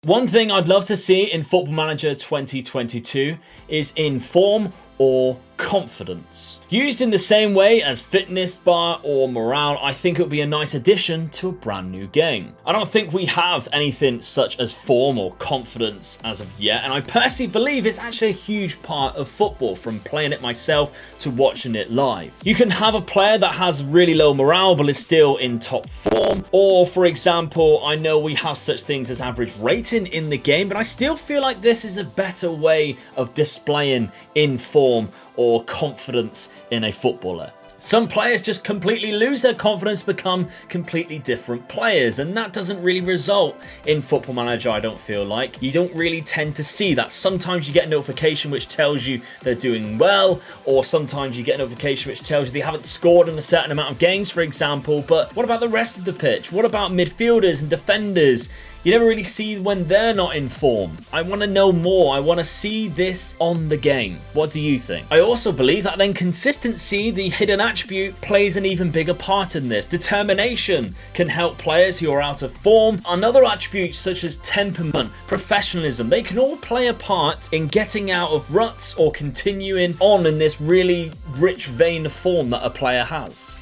One thing I'd love to see in Football Manager 2022 is inform or confidence. Used in the same way as fitness bar or morale, I think it would be a nice addition to a brand new game. I don't think we have anything such as form or confidence as of yet, and I personally believe it's actually a huge part of football, from playing it myself to watching it live. You can have a player that has really low morale but is still in top form, or for example, I know we have such things as average rating in the game, but I still feel like this is a better way of displaying inform or confidence in a footballer. Some players just completely lose their confidence, become completely different players, and that doesn't really result in Football Manager, I don't feel like. You don't really tend to see that. Sometimes you get a notification which tells you they're doing well, or sometimes you get a notification which tells you they haven't scored in a certain amount of games, for example, but what about the rest of the pitch? What about midfielders and defenders? You never really see when they're not in form. I want to know more. I want to see this on the game. What do you think? I also believe that then consistency, the hidden attribute, plays an even bigger part in this. Determination can help players who are out of form. Another attributes such as temperament, professionalism, they can all play a part in getting out of ruts or continuing on in this really rich vein of form that a player has.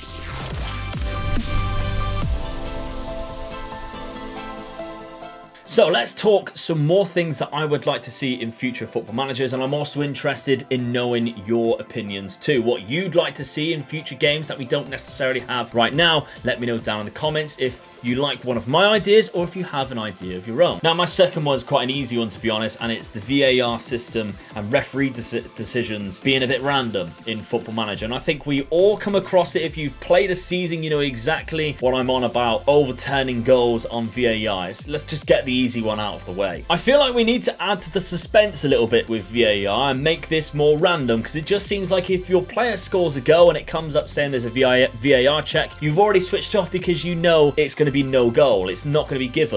So let's talk some more things that I would like to see in future Football Managers, and I'm also interested in knowing your opinions too. What you'd like to see in future games that we don't necessarily have right now, let me know down in the comments if you like one of my ideas or if you have an idea of your own. Now, my second one is quite an easy one, to be honest, and it's the VAR system and referee decisions being a bit random in Football Manager. And I think we all come across it. If you've played a season, you know exactly what I'm on about, overturning goals on VAR. Let's just get the easy one out of the way. I feel like we need to add to the suspense a little bit with VAR and make this more random, because it just seems like if your player scores a goal and it comes up saying there's a VAR check, you've already switched off because you know it's going to be no goal. It's not going to be given.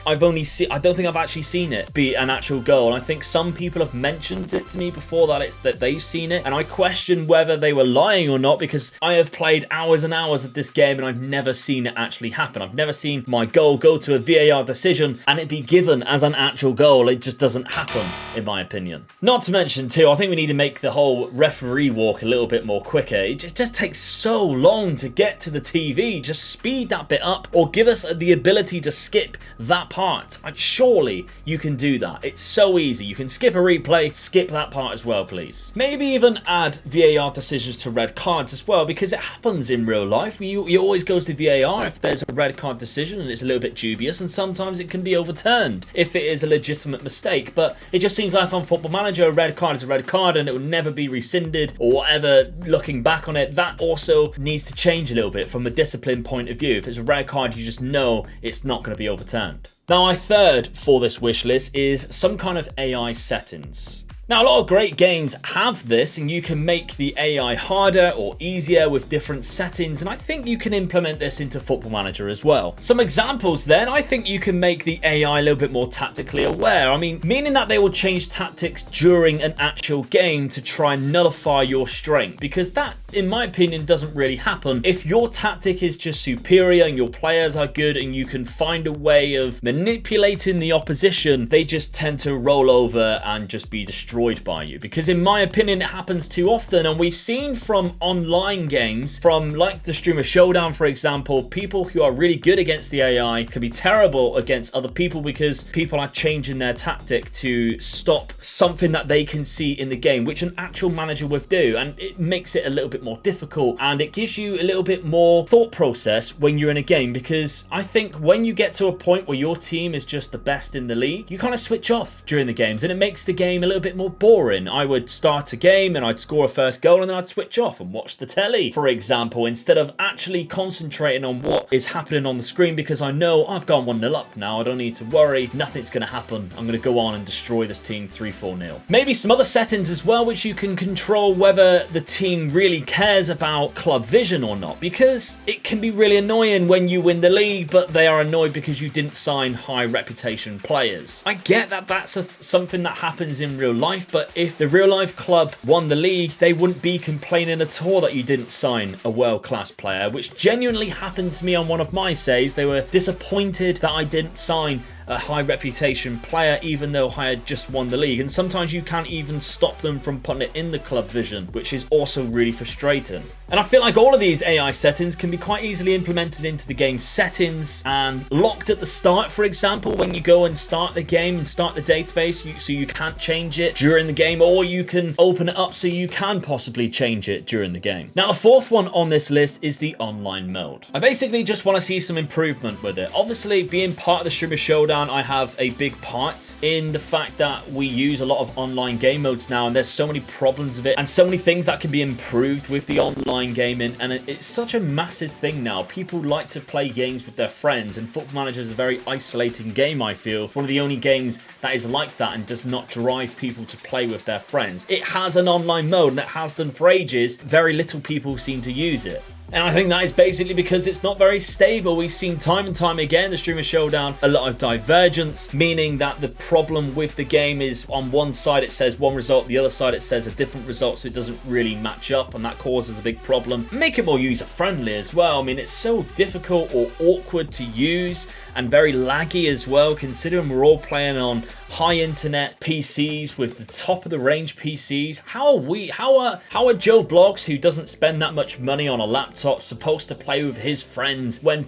I don't think I've actually seen it be an actual goal. I think some people have mentioned it to me before that they've seen it, and I question whether they were lying or not, because I have played hours and hours of this game and I've never seen it actually happen. I've never seen my goal go to a VAR decision and it be given as an actual goal. It just doesn't happen, in my opinion. Not to mention too, I think we need to make the whole referee walk a little bit more quicker. It just takes so long to get to the TV. Just speed that bit up, or give us the ability to skip that part. Surely you can do that. It's so easy. You can skip a replay, skip that part as well, please. Maybe even add VAR decisions to red cards as well, because it happens in real life. You always goes to VAR if there's a red card decision and it's a little bit dubious, and sometimes it can be overturned if it is a legitimate mistake. But it just seems like on Football Manager, a red card is a red card and it will never be rescinded or whatever. Looking back on it, that also needs to change a little bit from a discipline point of view. If it's a red card, you just know it's not going to be overturned. Now, my third for this wish list is some kind of AI settings. Now, a lot of great games have this, and you can make the AI harder or easier with different settings, and I think you can implement this into Football Manager as well. Some examples then, I think you can make the AI a little bit more tactically aware. I mean, meaning that they will change tactics during an actual game to try and nullify your strength, because that, in my opinion, doesn't really happen. If your tactic is just superior and your players are good and you can find a way of manipulating the opposition, they just tend to roll over and just be destroyed by you, because in my opinion it happens too often. And we've seen from online games, from like the Streamer Showdown for example, people who are really good against the AI can be terrible against other people because people are changing their tactic to stop something that they can see in the game, which an actual manager would do, and it makes it a little bit more difficult, and it gives you a little bit more thought process when you're in a game, because I think when you get to a point where your team is just the best in the league, you kind of switch off during the games and it makes the game a little bit more boring. I would start a game and I'd score a first goal and then I'd switch off and watch the telly, for example, instead of actually concentrating on what is happening on the screen, because I know I've gone 1-0 up now. I don't need to worry. Nothing's going to happen. I'm going to go on and destroy this team 3-4-0. Maybe some other settings as well, which you can control whether the team really cares about club vision or not, because it can be really annoying when you win the league, but they are annoyed because you didn't sign high reputation players. I get that that's something that happens in real life, but if the real life club won the league, they wouldn't be complaining at all that you didn't sign a world-class player, which genuinely happened to me on one of my saves. They were disappointed that I didn't sign a high reputation player even though I had just won the league, and sometimes you can't even stop them from putting it in the club vision, which is also really frustrating. And I feel like all of these AI settings can be quite easily implemented into the game settings and locked at the start, for example, when you go and start the game and start the database, so you can't change it during the game, or you can open it up so you can possibly change it during the game. Now, the fourth one on this list is the online mode. I basically just want to see some improvement with it. Obviously, being part of the Streamer Showdown, I have a big part in the fact that we use a lot of online game modes now, and there's so many problems of it and so many things that can be improved with the online gaming, and it's such a massive thing now. People like to play games with their friends, and Football Manager is a very isolating game, I feel. It's one of the only games that is like that and does not drive people to play with their friends. It has an online mode, and it has done for ages. Very little people seem to use it. And I think that is basically because it's not very stable. We've seen time and time again, the Streamer Showdown, a lot of divergence, meaning that the problem with the game is on one side it says one result, the other side it says a different result, so it doesn't really match up, and that causes a big problem. Make it more user-friendly as well. I mean, it's so difficult or awkward to use and very laggy as well, considering we're all playing on high internet PCs with the top of the range PCs. How are Joe Blogs, who doesn't spend that much money on a laptop, supposed to play with his friends when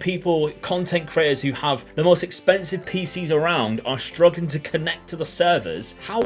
content creators who have the most expensive PCs around are struggling to connect to the servers? How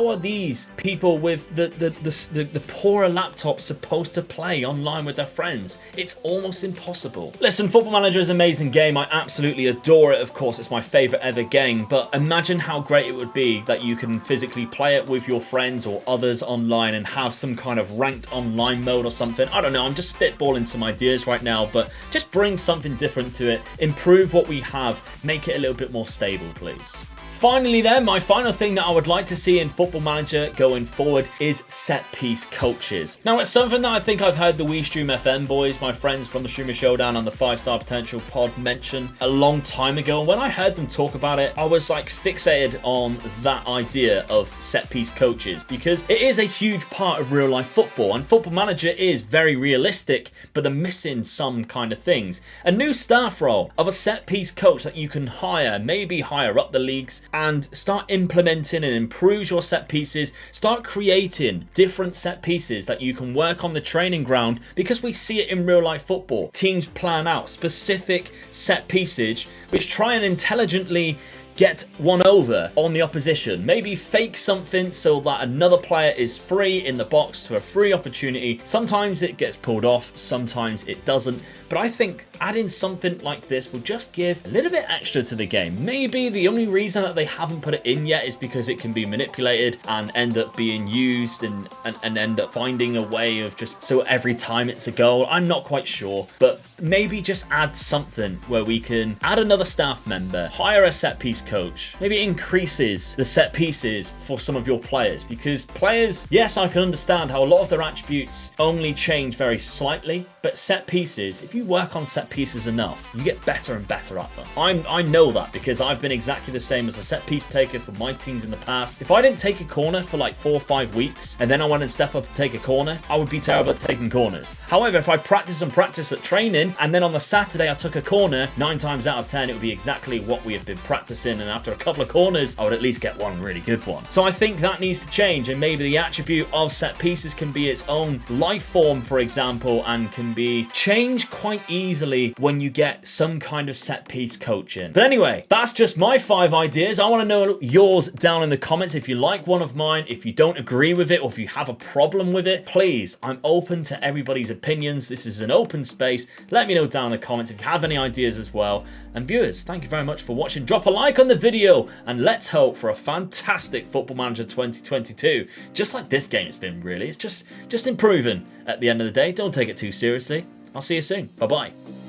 are these people with the poorer laptops supposed to play online with their friends? It's almost impossible. Listen, Football Manager is an amazing game. I absolutely adore it. Of course, it's my favorite ever game, but imagine how great it would be that you can physically play it with your friends or others online and have some kind of ranked online mode or something. I don't know, I'm just spitballing some ideas right now, but just bring something different to it, improve what we have, make it a little bit more stable, please. Finally then, my final thing that I would like to see in Football Manager going forward is set-piece coaches. Now, it's something that I think I've heard the WeStream FM boys, my friends from the Streamer Showdown and the 5-Star Potential pod, mention a long time ago. And when I heard them talk about it, I was like fixated on that idea of set-piece coaches, because it is a huge part of real-life football, and Football Manager is very realistic, but they're missing some kind of things. A new staff role of a set-piece coach that you can hire, maybe higher up the leagues, and start implementing and improve your set pieces. Start creating different set pieces that you can work on the training ground, because we see it in real life football. Teams plan out specific set pieces which try and intelligently get one over on the opposition. Maybe fake something so that another player is free in the box for a free opportunity. Sometimes it gets pulled off, sometimes it doesn't. But I think adding something like this will just give a little bit extra to the game. Maybe the only reason that they haven't put it in yet is because it can be manipulated and end up being used and end up finding a way of just so every time it's a goal. I'm not quite sure, but maybe just add something where we can add another staff member, hire a set piece coach, maybe increases the set pieces for some of your players, because players, yes, I can understand how a lot of their attributes only change very slightly, but set pieces, if you work on set pieces enough, you get better and better at them. I know that because I've been exactly the same as a set piece taker for my teams in the past. If I didn't take a corner for like 4 or 5 weeks and then I went and step up and take a corner, I would be terrible at taking corners. However, if I practice and practice at training, and then on the Saturday I took a corner, 9 times out of 10 it would be exactly what we have been practicing, and after a couple of corners I would at least get one really good one. So I think that needs to change, and maybe the attribute of set pieces can be its own life form, for example, and can be changed quite easily when you get some kind of set piece coaching. But anyway, that's just my 5 ideas. I want to know yours down in the comments. If you like one of mine, if you don't agree with it, or if you have a problem with it, please, I'm open to everybody's opinions. This is an open space. Let me know down in the comments if you have any ideas as well. And viewers, thank you very much for watching. Drop a like on the video, and let's hope for a fantastic Football Manager 2022. Just like this game has been, really. It's just improving at the end of the day. Don't take it too seriously. I'll see you soon. Bye-bye.